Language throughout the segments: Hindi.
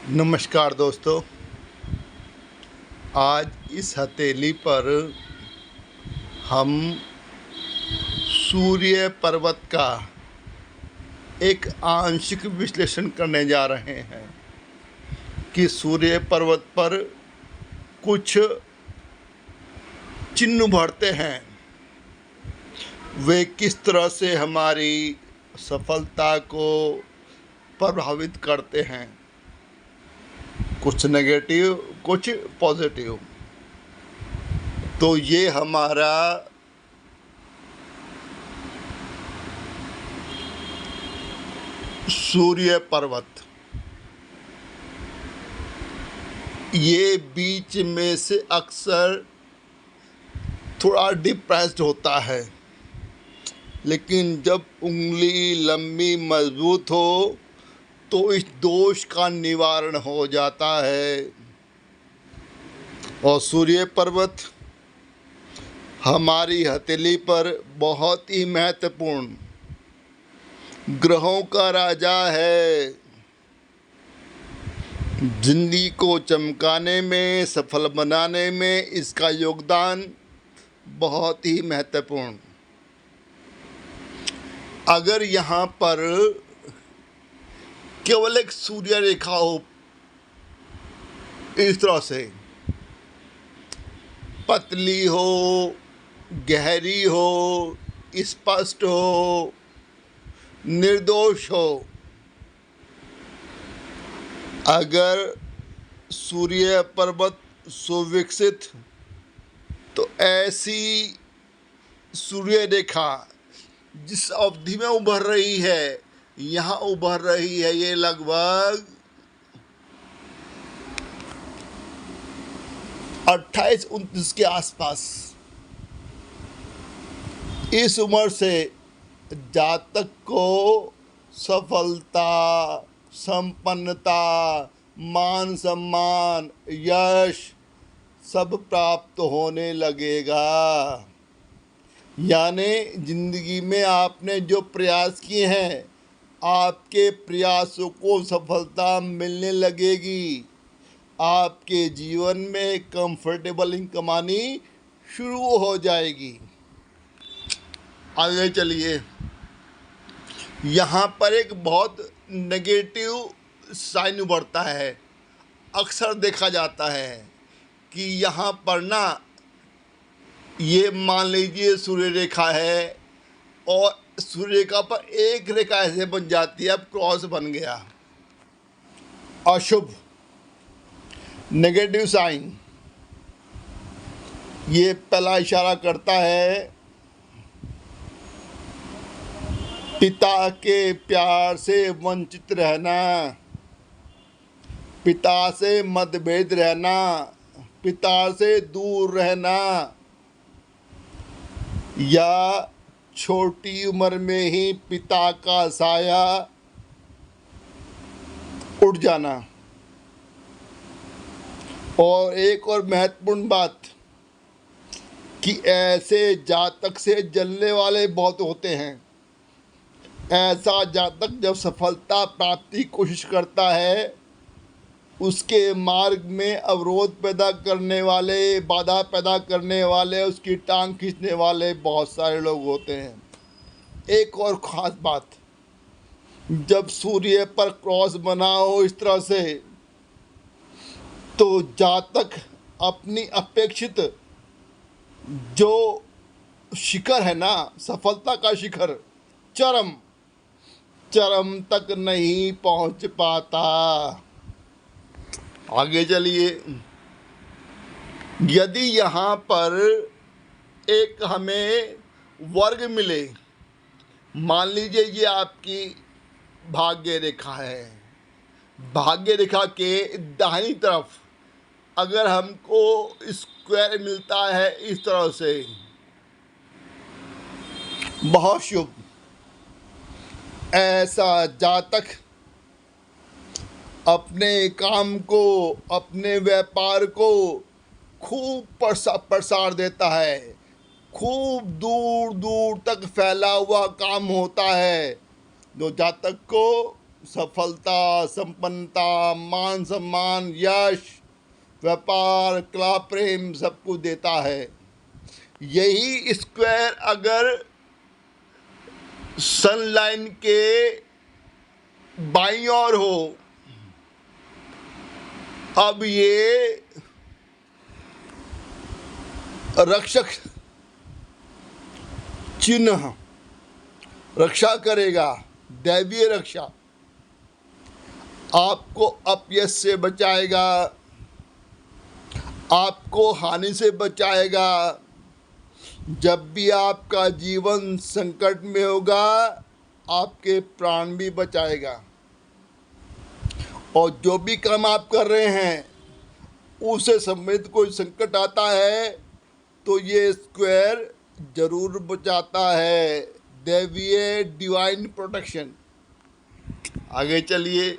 नमस्कार दोस्तों। आज इस हथेली पर हम सूर्य पर्वत का एक आंशिक विश्लेषण करने जा रहे हैं कि सूर्य पर्वत पर कुछ चिन्ह उभरते हैं, वे किस तरह से हमारी सफलता को प्रभावित करते हैं, कुछ नेगेटिव कुछ पॉजिटिव। तो ये हमारा सूर्य पर्वत, ये बीच में से अक्सर थोड़ा डिप्रेस्ड होता है, लेकिन जब उंगली लंबी मजबूत हो तो इस दोष का निवारण हो जाता है। और सूर्य पर्वत हमारी हथेली पर बहुत ही महत्वपूर्ण ग्रहों का राजा है। जिंदगी को चमकाने में, सफल बनाने में इसका योगदान बहुत ही महत्वपूर्ण। अगर यहाँ पर केवल एक सूर्य रेखा हो, इस तरह से पतली हो, गहरी हो, स्पष्ट हो, निर्दोष हो, अगर सूर्य पर्वत सुविकसित, तो ऐसी सूर्य रेखा जिस अवधि में उभर रही है, यहाँ उभर रही है, ये लगभग 28-29 के आसपास। इस उम्र से जातक को सफलता, संपन्नता, मान सम्मान, यश सब प्राप्त होने लगेगा। यानी जिंदगी में आपने जो प्रयास किए हैं, आपके प्रयासों को सफलता मिलने लगेगी। आपके जीवन में कंफर्टेबल इनकम आनी शुरू हो जाएगी। आगे चलिए, यहाँ पर एक बहुत नेगेटिव साइन उभरता है। अक्सर देखा जाता है कि यहाँ पर ना, ये मान लीजिए सूर्य रेखा है और सूर्य रेखा पर एक रेखा ऐसे बन जाती है, अब क्रॉस बन गया, अशुभ, नेगेटिव साइन। ये पहला इशारा करता है पिता के प्यार से वंचित रहना, पिता से मतभेद रहना, पिता से दूर रहना, या छोटी उम्र में ही पिता का साया उठ जाना। और एक और महत्वपूर्ण बात कि ऐसे जातक से जलने वाले बहुत होते हैं। ऐसा जातक जब सफलता प्राप्ति की कोशिश करता है, उसके मार्ग में अवरोध पैदा करने वाले, बाधा पैदा करने वाले, उसकी टांग खींचने वाले बहुत सारे लोग होते हैं। एक और ख़ास बात, जब सूर्य पर क्रॉस बना हो इस तरह से, तो जातक अपनी अपेक्षित जो शिखर है ना, सफलता का शिखर, चरम तक नहीं पहुंच पाता। आगे चलिए, यदि यहाँ पर एक हमें वर्ग मिले, मान लीजिए ये आपकी भाग्य रेखा है, भाग्य रेखा के दाहिनी तरफ अगर हमको स्क्वायर मिलता है इस तरह से, बहुत शुभ। ऐसा जातक अपने काम को, अपने व्यापार को खूब प्रसार देता है, खूब दूर दूर तक फैला हुआ काम होता है। जो जातक को सफलता, संपन्नता, मान सम्मान, यश, व्यापार, कला, प्रेम सब कुछ देता है। यही स्क्वायर अगर सन लाइन के बाईं ओर हो, अब ये रक्षक चिन्ह रक्षा करेगा, दैवीय रक्षा, आपको अपयश से बचाएगा, आपको हानि से बचाएगा। जब भी आपका जीवन संकट में होगा, आपके प्राण भी बचाएगा। और जो भी काम आप कर रहे हैं उसे संबंधित कोई संकट आता है तो ये स्क्वायर जरूर बचाता है। दैवीय डिवाइन प्रोटेक्शन। आगे चलिए।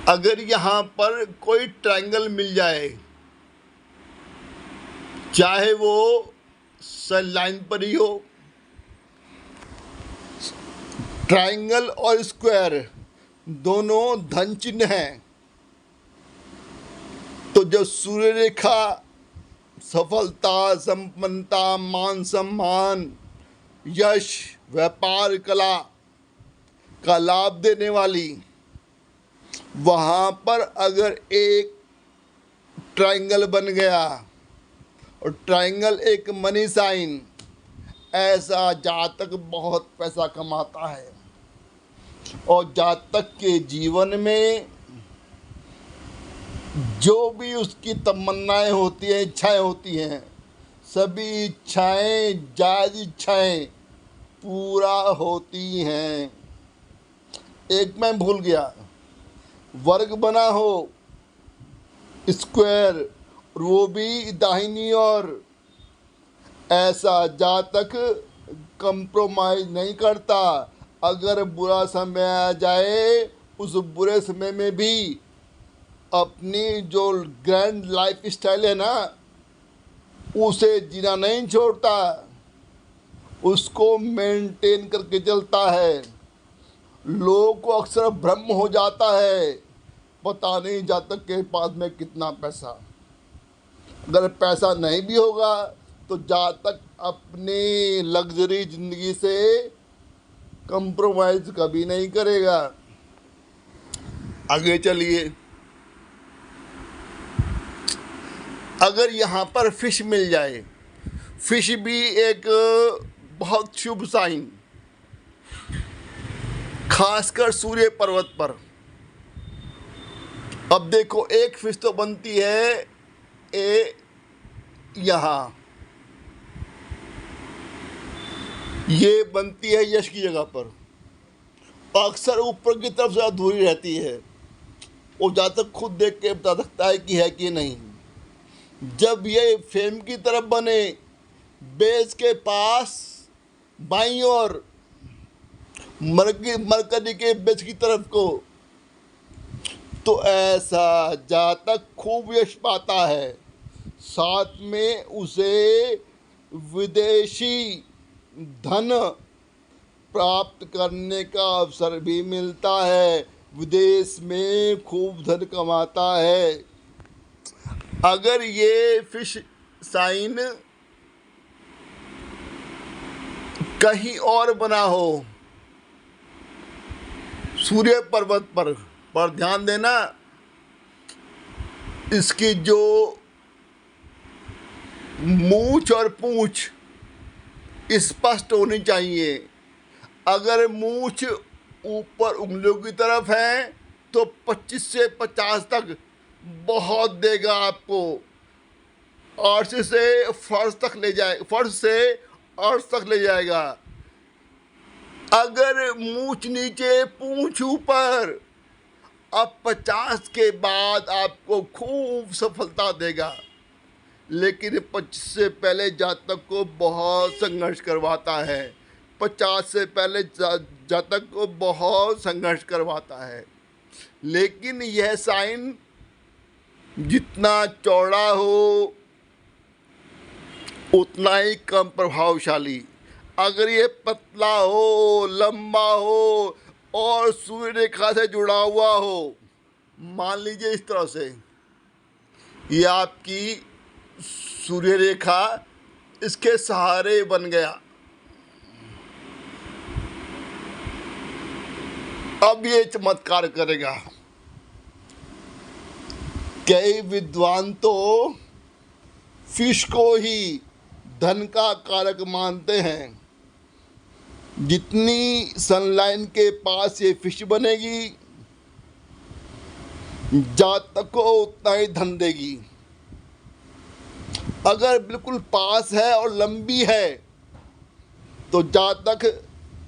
अगर यहाँ पर कोई ट्रायंगल मिल जाए, चाहे वो सन लाइन पर ही हो, ट्रायंगल और स्क्वायर दोनों धन चिन्ह हैं, तो जब सूर्य रेखा सफलता, संपन्नता, मान सम्मान, यश, व्यापार, कला का लाभ देने वाली, वहाँ पर अगर एक ट्रायंगल बन गया और ट्रायंगल एक मनी साइन, ऐसा जातक बहुत पैसा कमाता है। और जातक के जीवन में जो भी उसकी तमन्नाएं होती हैं, इच्छाएं होती हैं, सभी इच्छाएं, जायज इच्छाएं पूरा होती हैं। एक मैं भूल गया, वर्ग बना हो स्क्वायर और वो भी दाहिनी ओर, ऐसा जातक कंप्रोमाइज नहीं करता। अगर बुरा समय आ जाए, उस बुरे समय में भी अपनी जो ग्रैंड लाइफ स्टाइल है ना, उसे जीना नहीं छोड़ता, उसको मेंटेन करके चलता है। लोगों को अक्सर भ्रम हो जाता है, पता नहीं जातक के पास में कितना पैसा। अगर पैसा नहीं भी होगा तो जातक अपनी लग्जरी जिंदगी से कंप्रोमाइज कभी नहीं करेगा। आगे चलिए। अगर यहाँ पर फिश मिल जाए, फिश भी एक बहुत शुभ साइन, खासकर सूर्य पर्वत पर। अब देखो, एक फिश तो बनती है यहाँ, ये बनती है यश की जगह पर, अक्सर ऊपर की तरफ से अधूरी रहती है। वो जातक खुद देख के बता सकता है कि है कि नहीं। जब ये फेम की तरफ बने, बेस के पास बाईं ओर, मरकरी के बेस की तरफ को, तो ऐसा जातक खूब यश पाता है। साथ में उसे विदेशी धन प्राप्त करने का अवसर भी मिलता है, विदेश में खूब धन कमाता है। अगर ये फिश साइन कहीं और बना हो, सूर्य पर्वत पर ध्यान देना, इसकी जो मूंछ और पूंछ स्पष्ट होनी चाहिए। अगर मूंछ ऊपर उंगलियों की तरफ है तो 25 से 50 तक बहुत देगा आपको, अर्श से फर्श तक ले जाए, फर्श से अर्श तक ले जाएगा। अगर मूंछ नीचे पूंछ ऊपर, अब 50 के बाद आपको खूब सफलता देगा। लेकिन 25 से पहले जातक को बहुत संघर्ष करवाता है, 50 से पहले जातक को बहुत संघर्ष करवाता है। लेकिन यह साइन जितना चौड़ा हो उतना ही कम प्रभावशाली। अगर ये पतला हो, लंबा हो और सूर्य रेखा से जुड़ा हुआ हो, मान लीजिए इस तरह से, ये आपकी सूर्य रेखा इसके सहारे बन गया। अब ये चमत्कार करेगा। कई विद्वान तो फिश को ही धन का कारक मानते हैं। जितनी सनलाइन के पास ये फिश बनेगी, जातक को उतना ही धन देगी। अगर बिल्कुल पास है और लंबी है तो जातक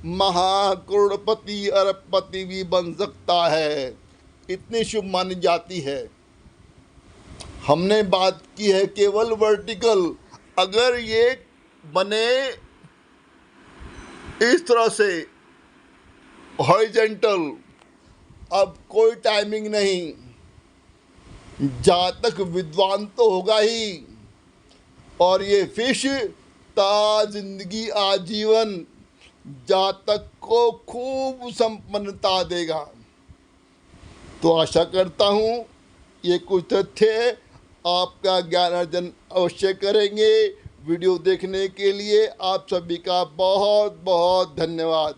महाकरोड़पति अरबपति भी बन सकता है, इतनी शुभ मानी जाती है। हमने बात की है केवल वर्टिकल। अगर ये बने इस तरह से हॉरिजेंटल, अब कोई टाइमिंग नहीं, जातक विद्वान तो होगा ही, और ये फिश ता जिंदगी आजीवन जातक को खूब संपन्नता देगा। तो आशा करता हूँ ये कुछ तथ्य आपका ज्ञान अर्जन अवश्य करेंगे। वीडियो देखने के लिए आप सभी का बहुत बहुत धन्यवाद।